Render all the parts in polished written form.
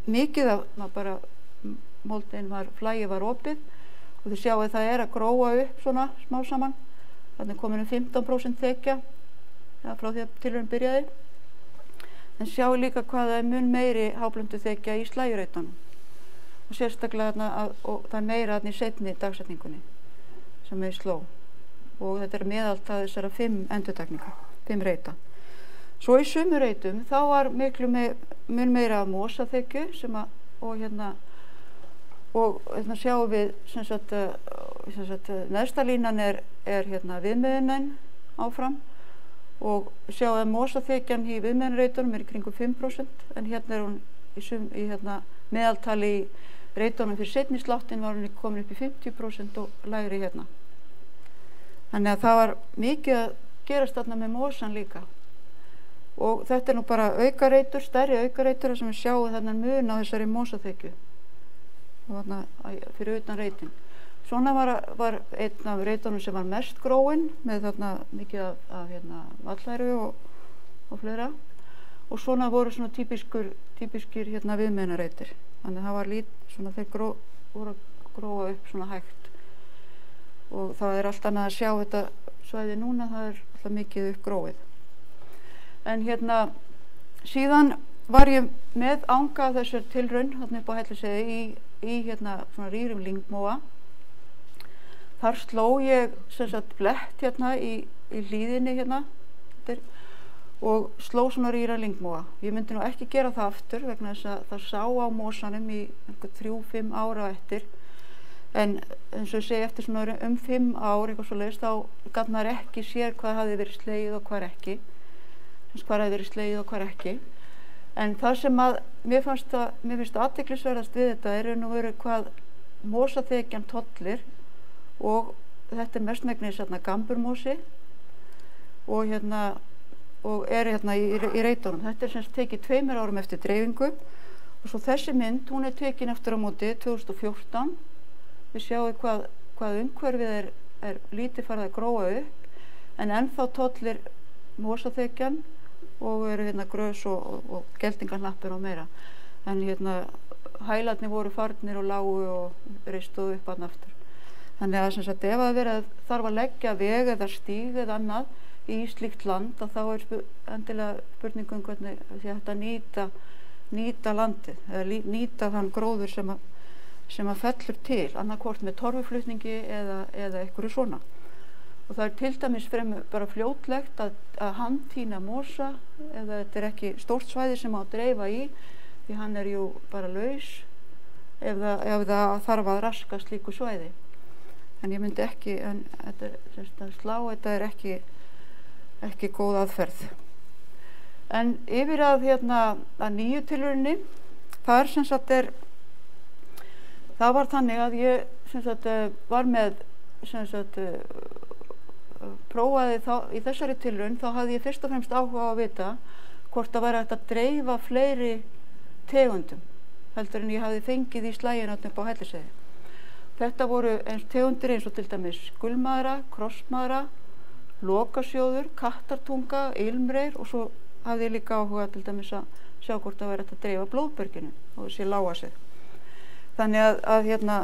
mikið af, bara moldin flægi var opið og þið sjáu það að gróa upp svona smá saman. Þannig komin 15% þekja frá því að tilraun byrjaði. En sjáu líka hvað það mun meiri háblöndu þekja í slægjurreitunum. Og sérstaklega þarna og það meira þarna í seinni dagsetningunni sem við sló. Og þetta meðaltal þessara 5 endurtekninga, 5 reita. Svo í sumu reitum þá var mun meira mosaþekju sem og sjáum við sem sagt neðsta línan viðmiðunin áfram og sjáum að mosaþekjan í viðmiðunarreitunum í kringum 5% en hérna hún í meðaltali í reitunum fyrir seinni sláttinn var hún komin upp í 50% og lægri hérna. Þannig að það var mikið að gerast þarna með mosan líka. Og þetta nú bara aukareitur, stærri aukareitur sem við sjáum þarna mun á þessari mosaþekju og þarna fyrir utan reitin. Svona var einn af reitunum sem var mest gróin með þarna mikið af vallæru og fleira og svona voru svona típiskir viðmiðunarreitir. Þannig að það var svona þeir voru að gróa upp svona hægt og það alltaf annað að sjá þetta svæði núna, það alltaf mikið uppgróið. En síðan var ég með anga af þessar tilraun þarna upp á Hellisheiði í svona rýrum lyngbmóa. Þar sló ég sem sagt blett í hlíðinni og sló svona rýra lyngbmóa. Ég myndi nú ekki gera það aftur vegna þess að það sá á mosanum í 3-5 ára eftir. En eins og ég segi eftir svona 5 ár eitthvað svoleiðis þá gat maður ekki séð hvað hafði verið slegið og hvað ekki. Hvað hafði verið slegið og hvað ekki. En það sem mér finnst athyglisverðast við þetta raun og veru hvað mosaþekjan tollir og þetta mestmegnis gamburmosi og í reitunum. Þetta sem tekið 2 árum eftir dreifingu og svo þessi mynd, hún tekin eftir á móti 2014. Við sjáum hvað umhverfið lítið farið að gróa upp en ennþá tollir mosaþekjan og eru grös og geldingarhnappur og meira. En hælarnir voru farnir og lágu og reistuðu upp hann aftur. Þannig að sem sagt ef að þarf að leggja veg eða stíg eða annað í slíkt land þá endilega spurningum hvernig þetta nýta landið eða nýta þann gróður sem fellur til, annarkvort með torfuflutningi eða einhverju svona. Og það til dæmis bara fljótlegt að handtína mosa ef þetta ekki stórt svæði sem á að dreifa í því hann jú bara laus ef það þarf að raska slíku svæði. En ég myndi ekki, þetta ekki góð aðferð. En yfir að nýju tilrauninni, það var þannig að ég var með prófaði í þessari tilraun, þá hafði ég fyrst og fremst áhuga á að vita hvort það væri hægt að dreifa fleiri tegundum heldur en ég hafði fengið í slæginn upp á Hellisheiði. Þetta voru tegundir eins og til dæmis gulmaðra, krossmaðra, lokasjóður, kattartunga, ilmreir og svo hafði ég líka áhuga til dæmis að sjá hvort það væri hægt að dreifa blóðberginu og þessi lágasið. Þannig að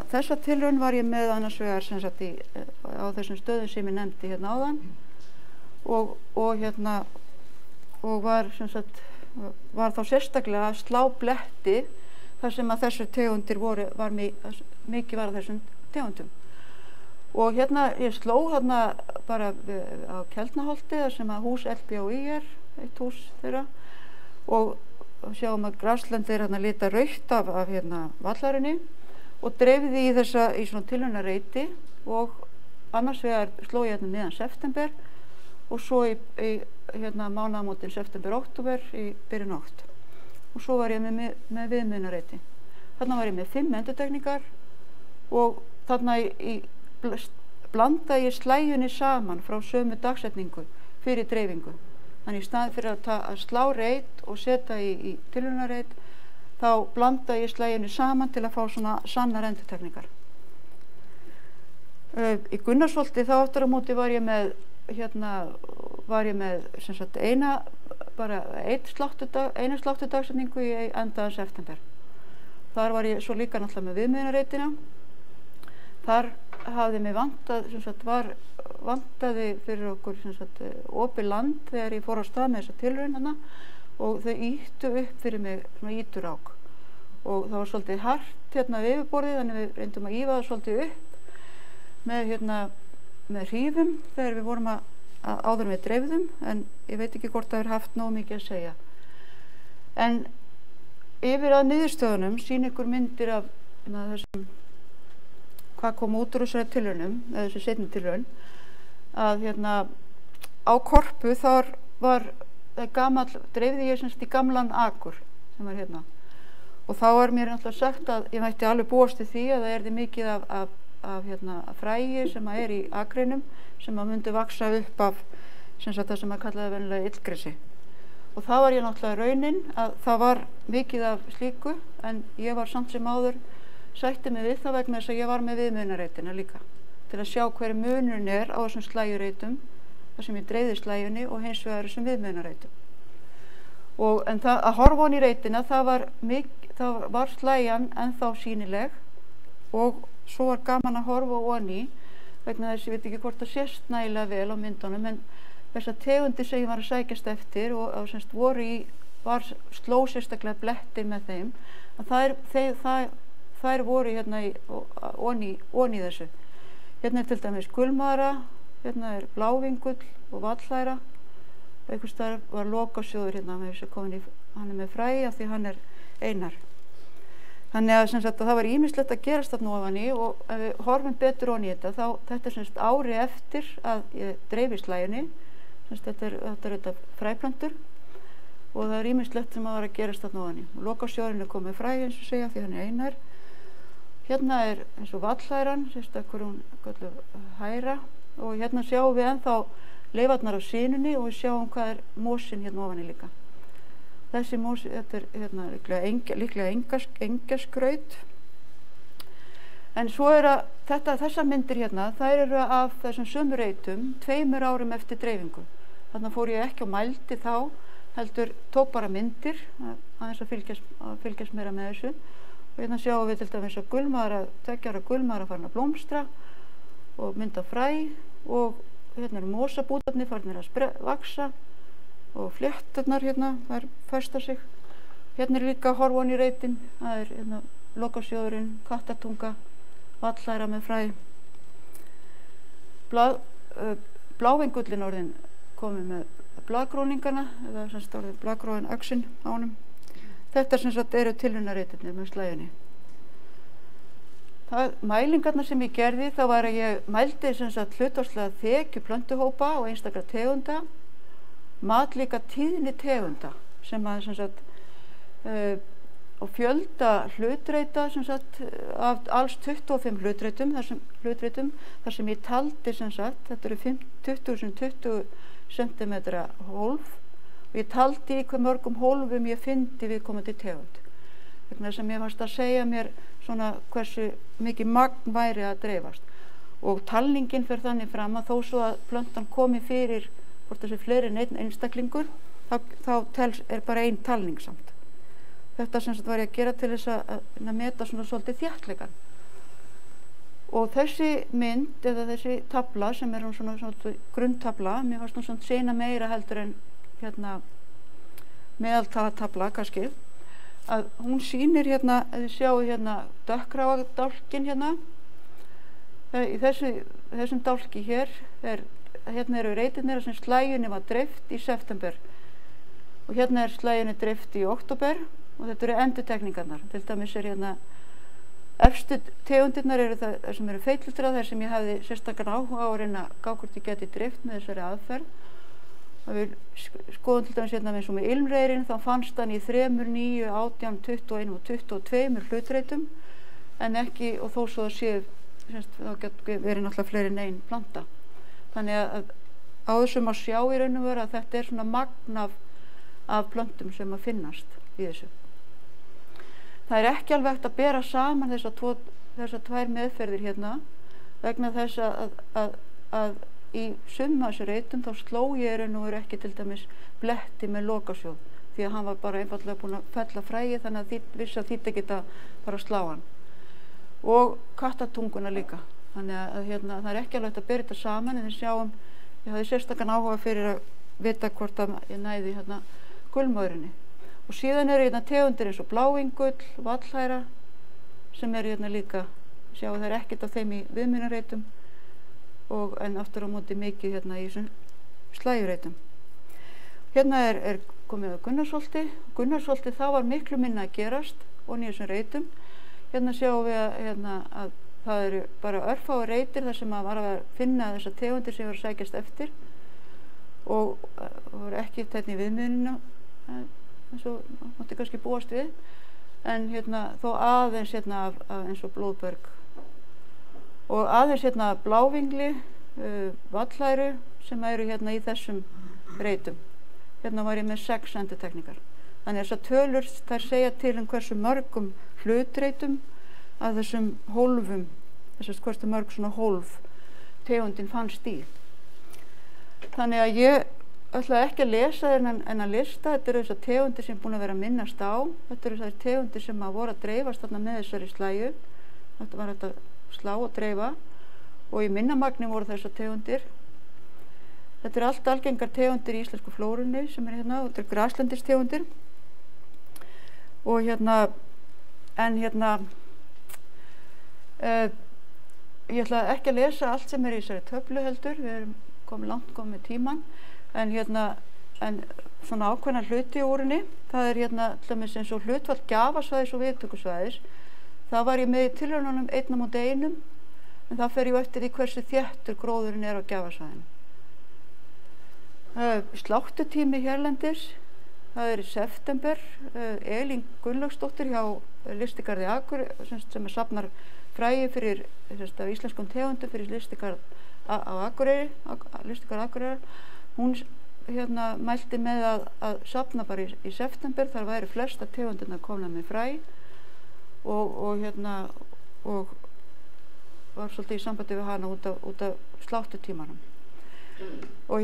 þessa tilraun var ég með annars vegar á þessum stöðum sem ég nefndi áðan og var þá sérstaklega að slá bletti þar sem að þessar tegundir mikið var af þessum tegundum. Og ég sló bara á Keldnaholti þar sem að hús LBOI eitt hús þeirra og sjáum að grasland lita rautt af vallarunni og dreifði í svona tilraunareiti og annars vegar sló ég miðjan september og svo í mánaðamótin september-október í byrjun okt. Og svo var ég með viðmiðunarreiti. Þarna var ég með 5 endurtekningar og þarna blanda ég slægjunni saman frá sömu dagsetningu fyrir dreifingu. Þannig í staðinn fyrir að slá reit og setja í tilraunareit þá blanda ég slægjunni saman til að fá svona sannar endurtekningar. Í Gunnarsholti þá aftur á móti var ég með eina sláttudagsetningu í endaðan september þar var ég svo líka náttúrulega með viðmiðunarreitina. Þar hafði mig vantaði fyrir okkur opið land þegar ég fór á stað með þessa tilraun hana og þau ýttu upp fyrir mig svona ýturák. Og það var svolítið hart hérna við yfirborðið, þannig við reyndum að ýfa það svolítið upp með hrífum þegar við vorum áður við dreifðum, en ég veit ekki hvort það er haft nóg mikið að segja. En yfir að niðurstöðunum sýn ykkur myndir af þessum, hvað kom út úr þessari tilraunum, eða þessi seinni tilraun, að á Korpu þar var dreifði ég semst í gamlan akur sem var hérna. Og þá var mér náttúrulega sagt að ég mætti alveg búast við því að það erði mikið af fræi sem er í akreinum sem myndi vaksa upp af það sem kallaði venjulega illgresi. Og það var ég náttúrulega raunin að það var mikið af slíku, en ég var samt sem áður sætti mig við það vegna þess að ég var með viðmiðunarreitina líka til að sjá hver munurinn er á þessum slægjureitum, þar sem ég dreifði slægjunni og hins vegar þessum viðmiðunarreitum. En það að horfa ofan í reitina, það var slægjan ennþá sýnileg og svo var gaman að horfa ofan í vegna þess, ég veit ekki hvort það sést nægilega vel á myndunum, en þessar tegundir sem ég var að sækjast eftir og sló sérstaklega blettir með þeim, að þær voru hérna ofan í þessu. Hérna er til dæmis gulmara, hérna er blávingull og vallæra. Einhvers staðar var lokasjóður hérna með þess að hann er með fræ af því hann er einar. Þannig að það var ýmislegt að gerast þarna ofan í og ef við horfum betur ofan í þetta, þá þetta er ári eftir að ég dreifi slægjunni. Þetta er fræplöntur og það er ýmislegt sem var að gerast þarna ofan í. Lokasjóðurinn er komið fræ eins og segja því hann er einar. Hérna er eins og vallæran, sérstaklega hún kölluð hæra, og hérna sjáum við ennþá leifarnar á sínunni og við sjáum hvað er mosinn hérna ofan í líka. Þessi mosi, þetta er líklega engjaskraut. En svo þessar myndir hérna, þær eru af þessum sömu reitum 2 árum eftir dreifingu. Þarna fór ég ekki og mældi þá, heldur tók bara myndir, aðeins að fylgjast meira með þessu. Og hérna sjáum við til dæmis að 2 ára gulmara farin að blómstra og mynda fræ og hérna eru mosabútarnir farin að vaksa og flétturnar hérna festa sig. Hérna er líka að horfa ofan í reitin, það er hérna lokasjóðurinn, kattatunga, vallæra með fræ. Blávingullin orðin komið með blaðgróningana, eða orðin blaðgróin öxin á honum. Þetta eru tilraunareitirnir með slægjunni. Mælingarnar sem ég gerði, þá var að ég mældi hlutfallslega þekju plöntuhópa og einstakra tegunda, mat líka tíðni tegunda sem og fjölda hlutreita af alls 25 hlutreitum, þar sem ég taldi þetta eru 20 cm hólf og ég taldi í hve mörgum hólfum ég fyndi viðkomandi tegund. Vegna sem ég varst að segja mér hversu mikið magn væri að dreifast. Og talningin fer þannig fram að þó svo að plöntan komi fyrir hvort þessi fleiri en einn einstaklingur, þá er bara ein talning samt. Þetta var ég að gera til þess að meta svolítið þéttleikann. Og þessi mynd, eða þessi tafla sem er svolítið grunntafla, mér fannst sýna meira heldur en meðaltalatafla kannski, að hún sýnir ef þið sjáu dökkgráa dálkinn í þessum dálki hér eru reitirnir sem slægjunni var dreift í september og hérna er slægjunni dreift í október og þetta eru endurtekningarnar. Til dæmis er efstu tegundirnar eru það sem eru feitlutra, þar sem ég hafði sérstakann áhuga á að reyna að gá hvort ég geti dreift með þessari aðferð. Við skoðum til dæmis eins og með ilmreyrinn, þá fannst hann í 3, 9, 18, 21 og 22 hlutreitum, en ekki, og þó svo það séu, þá getur verið náttúrulega fleiri en ein planta. Þannig að á þessu má sjá í raun og veru að þetta er magn af plöntum sem að finnast í þessu. Það er ekki alveg hægt að bera saman þessar 2 meðferðir hérna, vegna þess að í summa þessu reitum þá sló ég raun og veru ekki til dæmis bletti með lokasjóð því að hann var bara einfallega búinn að fella fræið þannig að vissi að þýtti geta bara að slá hann. Og kattatunguna líka. Þannig að það er ekki alveg hægt að bera þetta saman en við sjáum, ég hafði sérstakann áhuga fyrir að vita hvort að ég næði gulmöðrunni. Og síðan eru tegundir eins og blávingull, vallhæra sem eru líka, sjáum það er ekkert af þeim í viðmiðunarreitum en aftur á móti mikið í þessum slægjureitum. Hérna er komið að Gunnarsholti. Gunnarsholti þá var miklu minna að gerast og í þessum reitum. Hérna sjáum við að það eru bara örfáir reitir þar sem að var að finna þessar tegundir sem voru að sækjast eftir og voru ekki í viðmiðunina eins og mátti kannski búast við en þó aðeins af eins og blóðberg og aðeins blávingli, vallhæru sem eru í þessum reitum. Hérna var ég með 6 endurtekningar. Þannig að þessar tölur þær segja til hversu mörgum hlutreitum að þessum hólfum, hversu mörg svona hólf tegundin fannst í. Þannig að ég ætla ekki að lesa þennan lista. Þetta eru þessar tegundir sem búin að vera að minnast á. Þetta eru þessar tegundir sem að voru að dreifast þarna með þessari slægju. Þetta var þetta slá og dreifa og í minna magni voru þessar tegundir. Þetta eru allt algengar tegundir í íslensku flórunni sem er og þetta eru graslendistegundir. Og ég ætla ekki að lesa allt sem er í þessari töflu heldur. Við erum langt komið með tíman. En svona ákveðna hluti úr henni, það er til dæmis eins og hlutfall gjafasvæðis og viðtökusvæðis. Það var ég með í tilraununum 1:1, en það fer ég eftir því hversu þéttur gróðurinn er á gjafasvæðinu. Sláttutími hérlendis, það er í september. Elín Gunnlaugsdóttir hjá Lystigarði Akureyrar sem safnar fræi fyrir íslenskum tegundum fyrir Lystigarð á Akureyri, Lystigarð Akureyrar. Hún mælti með að safna bara í september, þar væri flesta tegundirna komna með fræ og var svolítið í sambandi við hana út af sláttutímanum. Og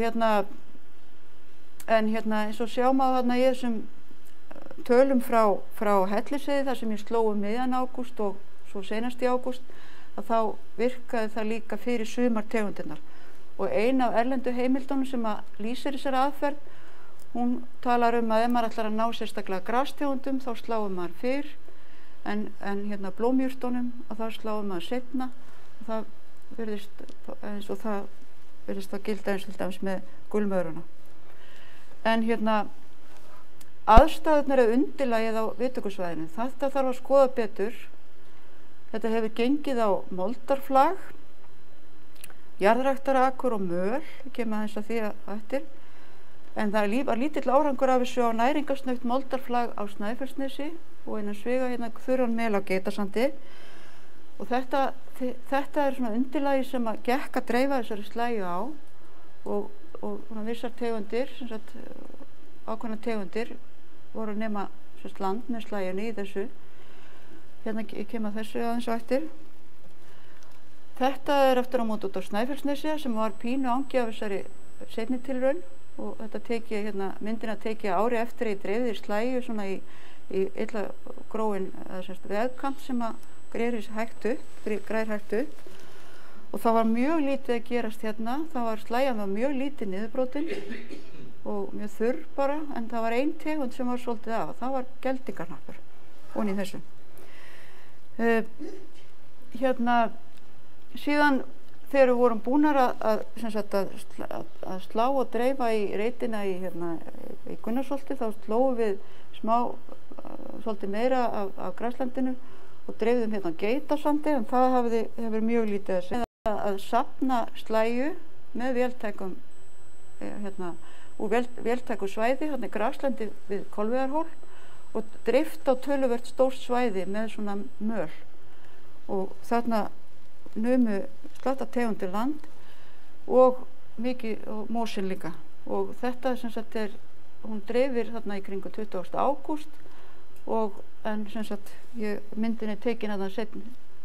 en eins og sjáum á í þessum tölum frá Hellisheiði þar sem ég sló miðjan ágúst og svo seinast í ágúst að þá virkaði það líka fyrir sumar tegundirnar. Og ein af erlendu heimildunum sem að lýsir þessari aðferð, hún talar að ef maður ætlar að ná sérstaklega grastegundum þá sláum maður fyrr en blómjurtunum að þá sláum maður seinna og það virðist eins og það virðist að gilda eins og til dæmis með gulmöðruna. En aðstæðurnar er undirlagið á viðtökusvæðinu. Þetta þarf að skoða betur. Þetta hefur gengið á moldarflag, jarðræktarakur og möl, ég kem aðeins að því eftir. En það var lítill árangur af þessu á næringarsnautt moldarflag á Snæfellsnesi og innan sviga þurran mel á Geitasandi. Og þetta er svona undirlagi sem að gekk að dreifa þessari slægju á og vissar tegundir, ákveðna tegundir voru nema land með slægjunni í þessu. Ég kem að þessu aðeins á eftir. Þetta er eftir á móti út á Snæfellsnesi sem var pínu angi af þessari seinni tilraun og þetta myndina teki ári eftir að ég dreifði slægju svona í illa gróin vegkant sem að grær hægt upp og það var mjög lítið að gerast það var slægjan var mjög lítið niðurbrotin og mjög þurr bara en það var ein tegund sem var svolítið af og það var geldingarhnappur ofan í þessu. Síðan þegar við vorum búnar að slá og dreifa í reitina í Gunnarsholti þá slóum við svolítið meira af graslandinu og dreifðum Geitasandi en það hefur mjög lítið að segja að safna slægju með véltækum úr véltæku svæði graslandi við Kolviðarhól og dreift á töluvert stórt svæði með svona möl og þarna numu slattategundir land og mikið og mósin líka og þetta hún dreifir þarna í kringu 20. ágúst en myndin er tekin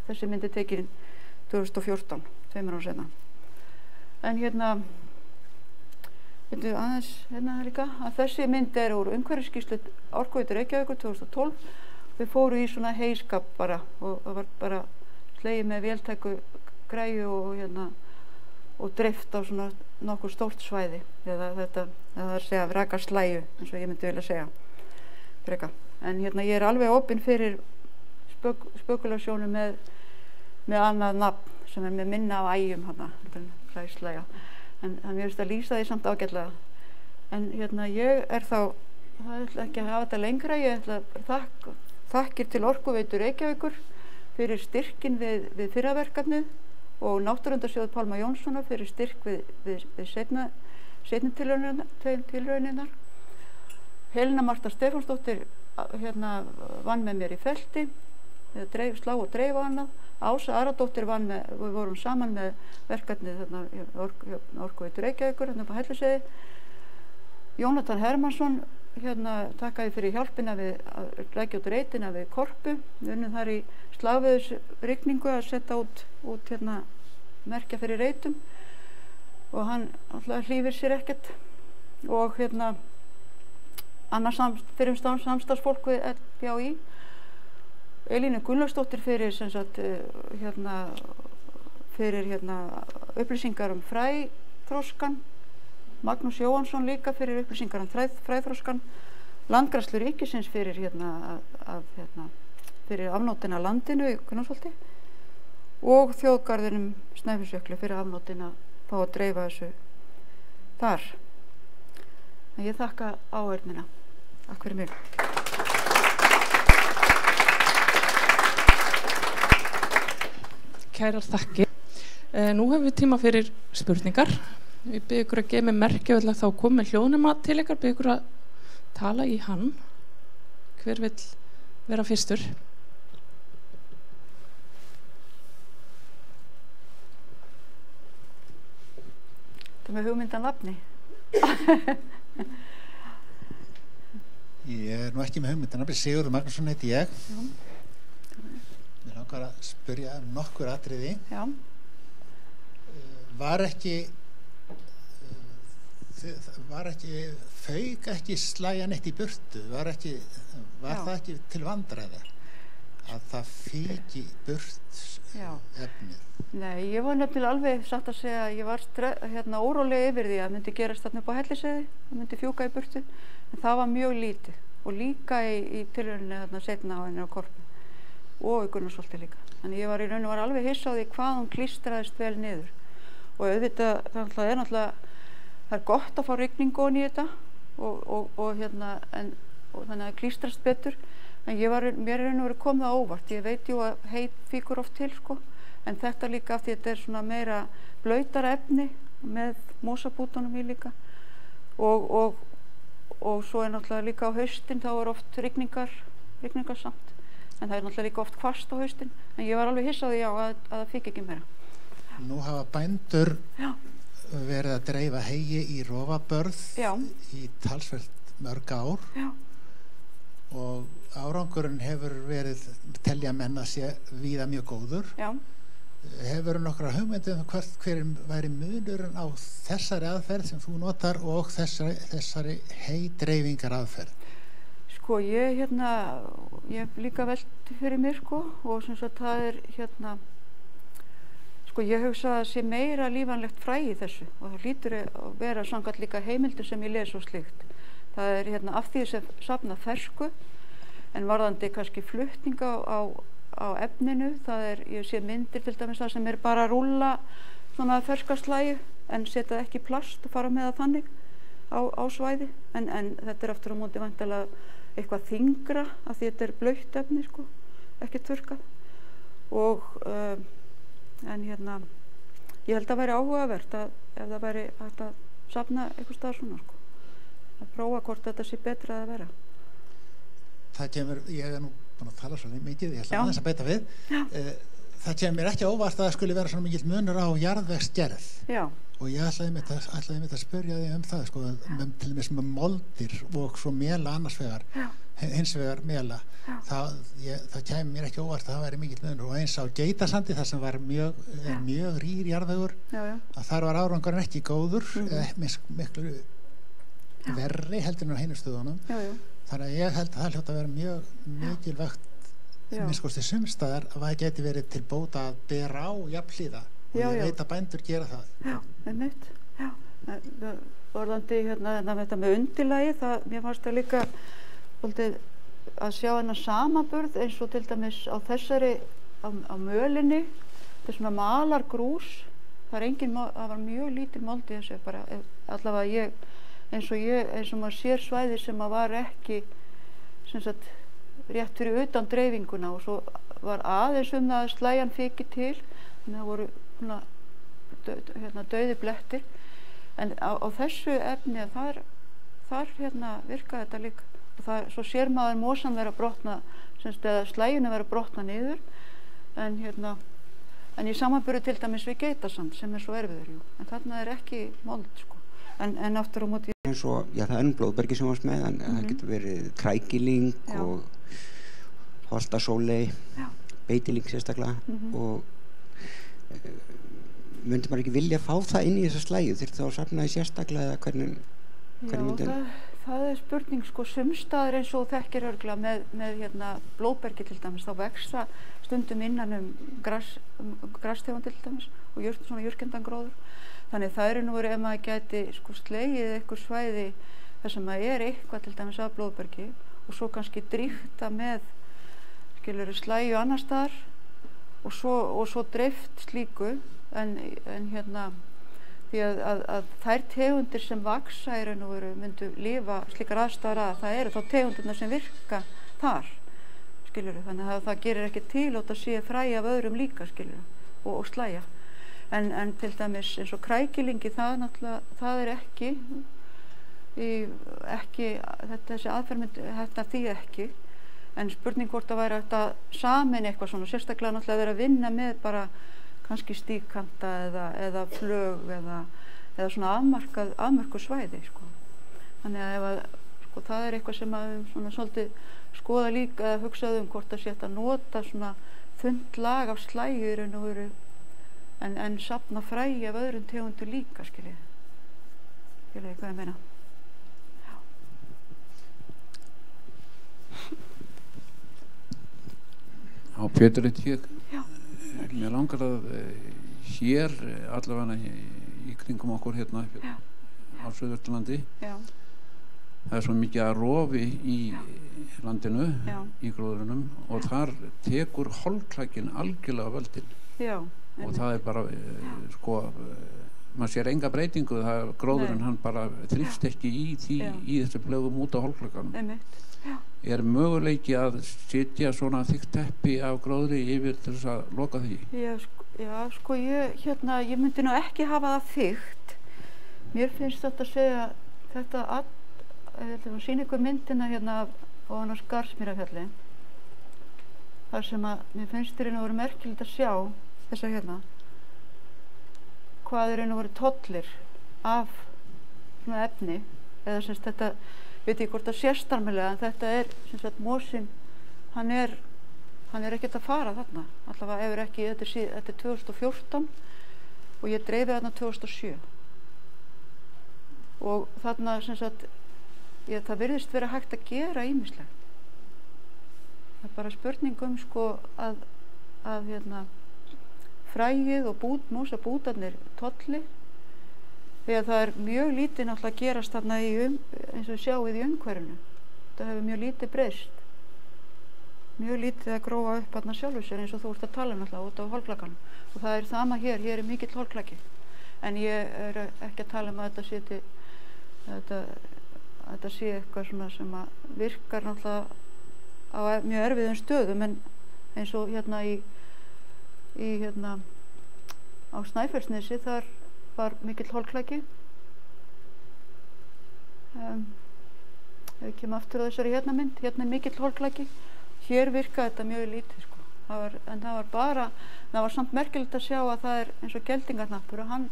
þessi mynd er tekin 2014, 2 árum seinna. En Veitu aðeins hérna líka að þessi mynd úr umhverfisskýrslu Orkuveitu Reykjavíkur 2012. Við fóru í svona heyskap bara og það var bara slegið með véltæku græju og dreift á svona nokkuð stórt svæði eða það er að segja rakaslæju eins og ég myndi vilja segja freka. En ég er alveg opinn fyrir spekulasjónu með annað nafn sem er með minna af ægjum hræslæja. En mér finnst að lýsa því samt ágætlega. En ég er þá, það ætla ekki að hafa þetta lengra, ég ætla að þakkir til Orkuveitu Reykjavíkur fyrir styrkin við fyrraverkefnið og Náttúruverndarsjóð Pálma Jónssonar fyrir styrk við seinni tilrauninnar. Helena Marta Stefánsdóttir vann með mér í felti, slá og dreifa annað. Ása Aradóttir vann með, við vorum saman með verkefnið Orkuveitu Reykjavíkur upp á Hellisheiði. Jónatan Hermannsson takkaði fyrir hjálpina við að leggja út reitina við Korpu. Við unnum þar í slagveðusrigningu að setja út merkja fyrir reitum og hann alltaf hlífir sér ekkert. Og annars fyrir samstarfsfólk við LPÍ. Elínu Gunnlaugsdóttir fyrir fyrir upplýsingar fræþroskan. Magnús Jóhansson líka fyrir upplýsingar fræþroskan. Landgræðslu ríkisins fyrir fyrir afnótin af landinu í Gunnarsholti og þjóðgarðinum Snæfellsjökli fyrir afnótin að fá að dreifa þessu þar. En ég þakka áheyrnina. Takk fyrir mig. Kærar þakkir. Nú hefum við tíma fyrir spurningar. Ég bið ykkur að gefa mig merki og þá kom með hljóðnema til ykkar, bið ykkur að tala í hann. Hver vill vera fyrstur? Það með hugmyndan nafni. Ég er nú ekki með hugmyndan nafni, Sigurður Magnússon heiti ég. Mér langar að spyrja nokkur atriði. Já. Var fauk ekki slæja neitt í burtu? Var það ekki til vandræða að það fíki burt efnið? Nei, ég var nefnilega alveg satt að segja að ég var óróleg yfir því að myndi gerast þarna upp á Hellisheiði, það myndi fjúka í burtu, en það var mjög lítið og líka í tilrauninni þarna seinna á henni á Korpu og í Gunnarsholti líka. Þannig ég var í raun og var alveg hissa á því hvað hún klístraðist vel niður og auðvitað það er gott að fá rigningu ofan í þetta og þannig að klístrast betur, en mér er raun og verið komið á óvart. Ég veit jú að heit fíkur oft til en þetta líka af því þetta er svona meira blautara efni með mosabútunum í líka og svo er náttúrulega líka á haustin þá er oft rigningarsamt, en það er náttúrulega líka oft hvasst á haustin, en ég var alveg hissa á því að það fík ekki meira. Nú hafa bændur verið að dreifa heyi í rofabörð í talsvert mörg ár. Já. Og árangurinn hefur verið, telja menn að sé víða mjög góður. Já. Hefur nokkra hugmyndir hver væri munurinn á þessari aðferð sem þú notar og þessari heydreifingar aðferð? Sko, ég hef líka velt fyrir mér og sem sagt það er sko, ég hugsa að sé meira lífanlegt fræ í þessu og það hlýtur að vera samkvæmt líka heimildir sem ég les og slíkt. Það er af því sem safna fersku, en varðandi kannski flutninga á efninu, ég sé myndir til dæmis það sem er bara að rúlla svona ferskaslæju en setja ekki plast og fara með það þannig á svæði, en þetta er aftur á móti væntanlega eitthvað þyngra af því þetta er blautt efni ekki þurrkað og en ég held að væri áhugavert ef það væri hægt að safna eitthvað staðar svona að prófa hvort þetta sé betra að vera. Það kemur, ég er nú búin að tala svo mikið, ég ætla aðeins að beita við. Það kemur ekki óvart að það skulle vera svona mikill munur á jarðvegsgerð. Já. Og ég ætlaði mitt að spyrja þig það, til dæmis með moldir og svo mela annars vegar, hins vegar mela. Það kemur mér ekki óvart að það væri mikill munur. Og eins á Geitasandi, þar sem var mjög rýr jarðvegur, að þar var árangurinn ekki góður, miklu verri heldur en á hinum stöðunum. Þannig að ég held að það hljóta að vera mjög mikilvægt minnst sumstaðar að það geti verið til bóta að bera á jafnhlíða og ég veit að bændur gera það. Já, einmitt. Já. Orðandi þetta með undirlagi, mér fannst það líka að sjá hennar samanburð eins og til dæmis á þessari á mölinni, þetta er svona malargrús, það var mjög lítil mold í þessu, bara allavega eins og maður sér svæði sem að var ekki sem sagt rétt fyrir utan dreifinguna og svo var aðeins það að slægjan fiki til, þannig að það voru dauði blettir, en á þessu efni þar virkaði þetta líka og svo sér maður mosan vera að brotna, eða slægjuna vera að brotna niður, en í samanburði til dæmis við Geitasand sem svo erfiður, en þarna ekki mold, sko. En aftur á móti eins og, það er blóðbergi sem varst með, en það getur verið krækiling og holtasóley, beitiling sérstaklega og myndi maður ekki vilja fá það inn í þessa slægju, þyrfti þá að safna því sérstaklega eða hvernig myndi það spurning, sko, sumstaðar eins og þekkir örugglega með blóðbergi til dæmis, þá vexa stundum innan grastegund til dæmis og svona jurkendangróður. Þannig það nú verið ef maður gæti slegið eitthvað svæði þar sem maður eitthvað til dæmis af blóðbergi og svo kannski dríkta með slægju annar staðar og svo dreift slíku en því að þær tegundir sem vaksa í raun og veru myndu lifa slíkar aðstæður að það eru þá tegundirnar sem virka þar, þannig að það gerir ekki til og það sé fræ af öðrum líka, og slægja. En til dæmis eins og krækilingi, það ekki þessi aðferð þetta því ekki, en spurning hvort það væri hægt að sameina eitthvað svona, sérstaklega náttúrulega vera að vinna með bara kannski stígkanta eða flög eða svona afmörkuð svæði, sko. Þannig að ef það eitthvað sem að svona svolítið skoða líka eða hugsaðu hvort það sé hægt að nota svona þunnt lag af slægju í raun og veru en safna fræi af öðrum tegundur líka, skiljið hvað ég meina. Á Péturinn mér langar að hér allavega í kringum okkur hérna á Suðvesturlandi það er svo mikið að rofi í landinu, í gróðrunum og þar tekur holklakinn algjörlega völdin og það er bara maður sér enga breytingu, gróðurinn hann bara þrífst ekki í þessu blöðum út á holklakanum. Er möguleiki að setja svona þykkt teppi af gróðri yfir til þess að loka því? Ég myndi nú ekki hafa það þykkt. Mér finnst þetta að segja þetta ég ætla að sýna ykkur myndina ofan á Skarðsmýrarfjalli þar sem að mér finnst það að vera merkilegt að sjá þessa hvað voru tollir af svona efni eða semst þetta, ég veit ekki hvort það sést almennilega, en þetta sem sagt mosinn, hann er ekkert að fara þarna, allavega ef ekki, þetta er 2014 og ég dreifi þarna 2007 og þarna sem sagt það virðist vera hægt að gera ýmislegt. Það er bara spurning sko að fræið og mosabútarnir tolli því að það er mjög lítið náttúrulega að gerast þarna eins og sjáið í umhverfinu. Það hefur mjög lítið breyst. Mjög lítið að gróa upp þarna sjálfur sér eins og þú ert að tala náttúrulega út á holklakanum. Og það er sama hér er mikill holklaki. En ég er ekki að tala að þetta sé eitthvað svona sem að virkar náttúrulega á mjög erfiðum stöðum en eins og á Snæfellsnesi þar var mikill holklaki. Ef við kemum aftur á þessari mynd, er mikill holklaki. Hér virkaði þetta mjög lítið, sko. En það var samt merkilegt að sjá að það er eins og geldingarhnappur og hann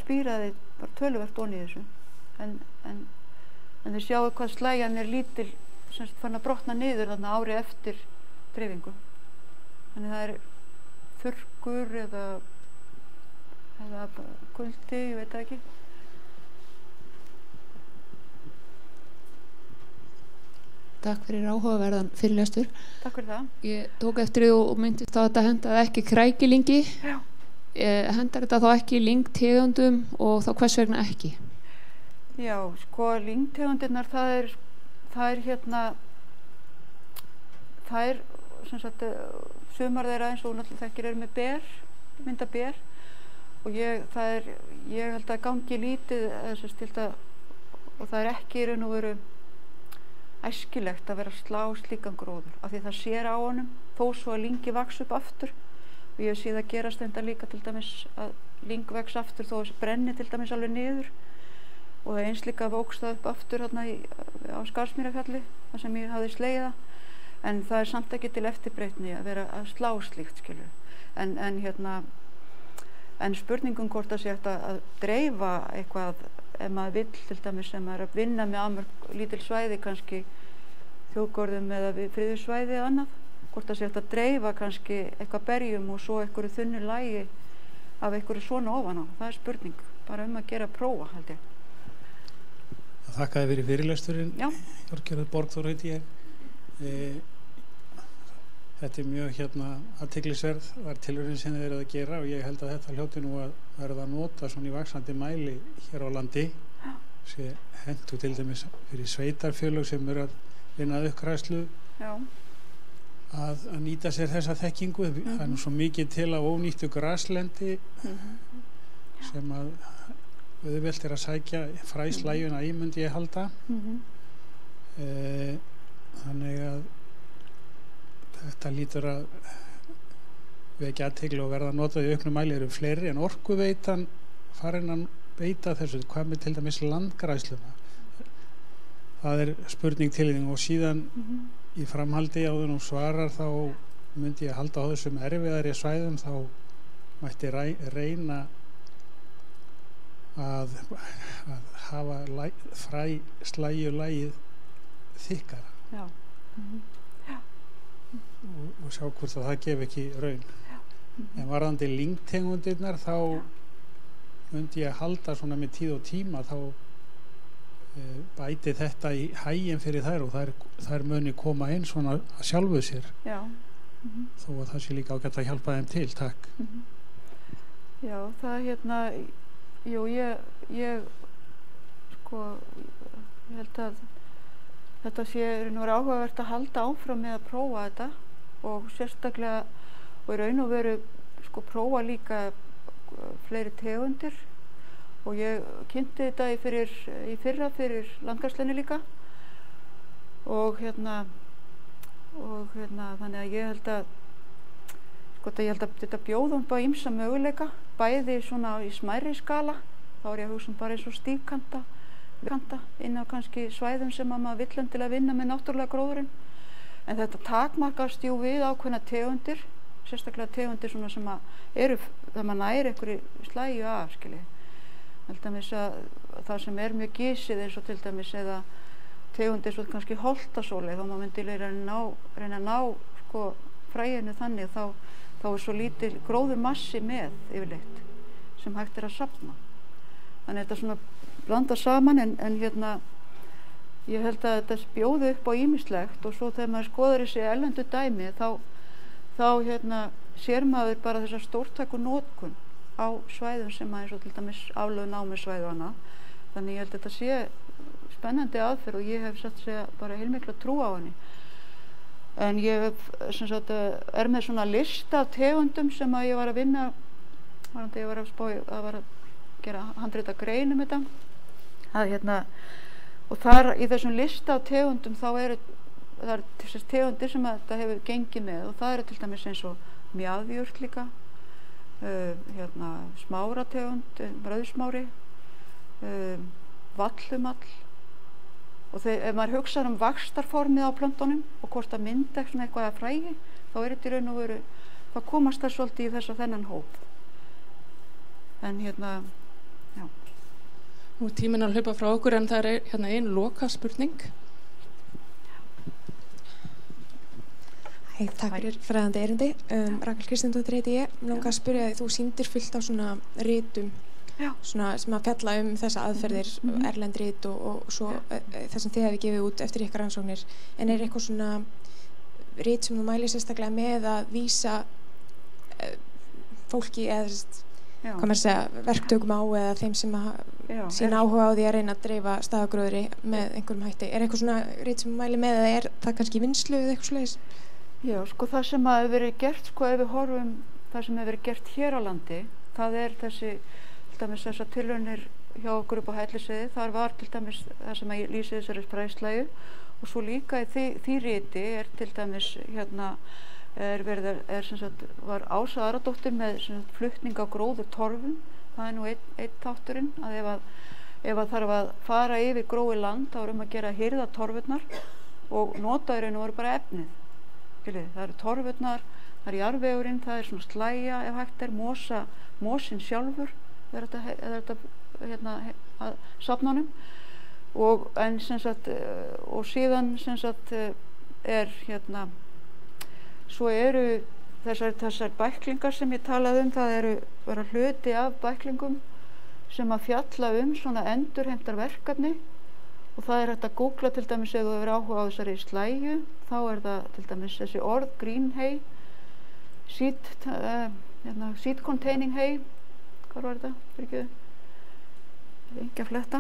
spíraði bara töluvert ofan í þessu. En þið sjáu hvað slægjan er lítil, sem fann að brotna niður þarna ári eftir dreifingu. Þannig það er þurrkur eða kuldi, ég veit það ekki. Takk fyrir áhugaverðan fyrirlestur. Takk fyrir það. Ég tók eftir því og myndist á að þetta hendaði ekki krækilingi. Já. Hendar þetta þá ekki lyngtegundum og þá hvers vegna ekki? Já, sko lyngtegundirnar það er sem sagt sumar þeirra eins og náttúrulega þekkir með mynda ber og ég held að gangi lítið og það er ekki í raun og veru æskilegt að vera að slá slíkan gróður af því það sér á honum þó svo að lyngi vaks upp aftur og ég sé það gerast enda líka til dæmis að lyng vex aftur þó að brenni til dæmis alveg niður og það eins líka vóks það upp aftur hérna á Skarðsmýrarfjalli þar sem ég hafði slegið það en það er samt ekki til eftirbreytni að vera að slá slíkt skilur en spurningum hvort það sé hægt að dreifa eitthvað ef maður vill til dæmis sem er að vinna með afmörk lítil svæði kannski þjóðgörðum eða friðursvæði eða annað hvort það sé hægt að dreifa kannski eitthvað berjum og svo einhverju þunnu lagi af einhverju svona ofan á það er spurning, bara að gera prófa held ég. Þakka þér fyrir fyrirlesturinn. Þorgerður Borgþór heiti ég. Þetta er mjög athyglisverð var tilraun sem þið eruð að gera og ég held að þetta hljóti nú að verða að nota svona í vaxandi mæli hér á landi sé hentu til dæmis fyrir sveitarfélög sem eru að vinna að uppgræðslu að nýta sér þessa þekkingu það er nú svo mikið til að ónýttu graslendi sem að auðvelt er að sækja fræslægjuna í myndi ég halda þannig að þetta lítur að vekja athygli og verða að nota í auknum mæli eru fleiri en Orkuveitan farin að beita þessu hvað með til dæmis landgræðsluna það er spurning til þín og síðan í framhaldi áður nú svarar þá myndi ég halda á þessum erfiðari svæðum þá mætti reyna að hafa fræslægjulagið þykkara og sjá hvort að það gef ekki raun en varðandi lyngtegundirnar þá myndi ég halda svona með tíð og tíma þá bæti þetta í hæginn fyrir þær og þær muni koma inn svona að sjálfu sér þó að það sé líka ágætt að hjálpa þeim til, takk Já, það jú, ég held að þetta sé nú áhugavert að halda áfram með að prófa þetta og sérstaklega og í raun og veru prófa líka fleiri tegundir og ég kynnti þetta í fyrra fyrir landgræðslunni líka og þannig að ég held að þetta bjóðum bara ýmsa möguleika bæði svona í smærri skala þá er ég að hugsa bara eins og stígkanta inn á kannski svæðum sem að maður vill til að vinna með náttúrulega gróðurinn en þetta takmarkast jú við ákveðna tegundir sérstaklega tegundir svona sem að eru það maður næri einhverju slægju af til dæmis að það sem er mjög gisið eins og til dæmis eða tegundir svo kannski holtasóli þá maður myndi reyna að ná fræinu þannig þá er svo lítil gróður massi með yfirleitt sem hægt er að safna þannig þetta svona blanda saman en ég held að þetta bjóði upp á ýmislegt og svo þegar maður skoðar þessi erlendu dæmi þá sér maður bara þessa stórtæku notkun á svæðum sem eins og til dæmis aflögu námissvæði og annað þannig ég held að þetta sé spennandi aðferð og ég hef satt segja bara heilmikla trú á henni en ég er með svona lista af tegundum sem að ég var að vinna ég var að gera handrita grein þetta og þar í þessum lista af tegundum þá eru það er tegundir sem þetta hefur gengið með og það eru til dæmis eins og mjaðjurt líka smárategund, brauðsmári vallumall og ef maður hugsa vaxtarformið á plöntunum og hvort það mynda eitthvað að frægi þá er þetta í raun og veru þá komast það svolítið í þennan hóp en já Nú er tíminn að hlaupa frá okkur en það er ein loka spurning Hei, takk fyrir fræðandi erindi. Rakel Kristjánsdóttir heiti ég. Mér langar að spyrja þig, þú sýndir fullt á svona ritum svona, sem að fjalla þessa aðferðir, erlendrit og svo það sem þið hefði gefið út eftir ykkar rannsóknir. En eitthvað svona rit sem þú mælir sérstaklega með að vísa fólki eða hvað maður segja, verktökum á eða þeim sem sína áhuga á því að reyna að dreifa stafagróðri með einhverjum hætti. Eitthvað svona rit sem þú mælir með eða það kannski vinslu eða eitthvað svoleiðis? Já, sko það sem hefur verið gert, sko ef við horfum það sem hefur verið gert hér á landi, það til dæmis þessar tilraunir hjá okkur upp á Hellisheiði, þar var til dæmis það sem að lýsi þessari spræðslægju og svo líka í því riti til dæmis var Ása Aradóttir með flutning á gróður torfum. Það nú einn þátturinn að ef að þarf að fara yfir gróið land þá að gera að hirða torfurnar og nota í raun og veru bara efnið. Það eru torfurnar, það er jarðvegurinn, það er svona slægja ef hægt mosinn sjálfur að safnanum og síðan svo eru þessar bæklingar sem ég talaði það eru bara hluti af bæklingum sem að fjalla svona endurheimtar verkefni og það er hægt að googla til dæmis ef þú hefur áhuga á þessari slægju þá er það til dæmis þessi orð green hay, seed containing hay, hvað var þetta? Fyrir ekki engi að fletta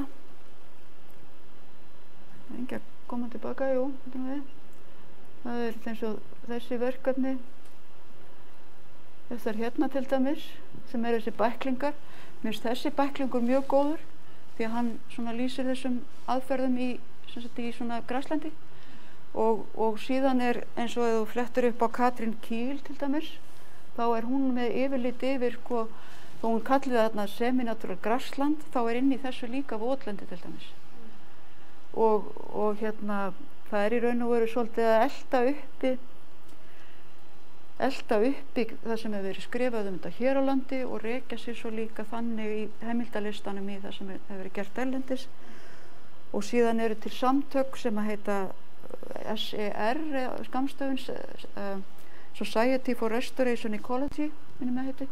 engi að koma tilbaka, jú það er eins og þessi verkefni þessar hérna til dæmis sem þessi bæklingar mér finnst þessi bæklingur mjög góður því að hann svona lýsir þessum aðferðum í svona graslendi og síðan er eins og ef þú flettur upp á Katrín Kiel til dæmis þá er hún með yfirlit yfir þó hún kalli það þarna semi-natural grasland þá er inn í þessu líka votlendi til dæmis og það er í raun og veru svolítið að elta uppi það sem hefur verið skrifað þetta hér á landi og rekja sér svo líka þannig í heimildalistanum í það sem hefur verið gert erlendis og síðan eru til samtök sem að heita SER skammstöfun Society for Restoration Ecology minnum að heiti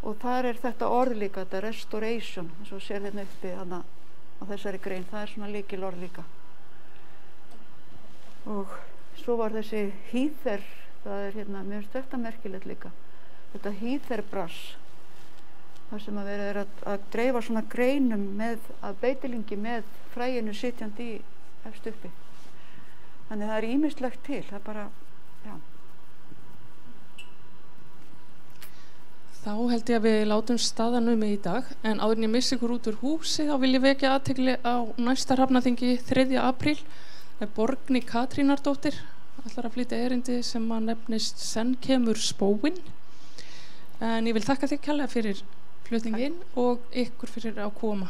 og þar er þetta orð líka, þetta restoration eins og sér hérna uppi hana á þessari grein, það er svona lykilorð líka og svo var þessi hýþer það er hérna, mér finnst þetta merkilegt líka þetta hýþerbrass þar sem að vera að dreifa svona greinum að beitilingi með fræinu sitjandi í efst uppi þannig það er ýmislegt til það er bara, já Þá held ég að við látum staðanum í dag en áður en ég missi ykkur út úr húsi þá vil ég vekja athygli á næsta hrafnaþingi 3. apríl Borgný Katrínardóttir ætlar að flytja erindi sem að nefnist Senn kemur spóin en ég vil þakka þig kærlega fyrir flutningin og ykkur fyrir að koma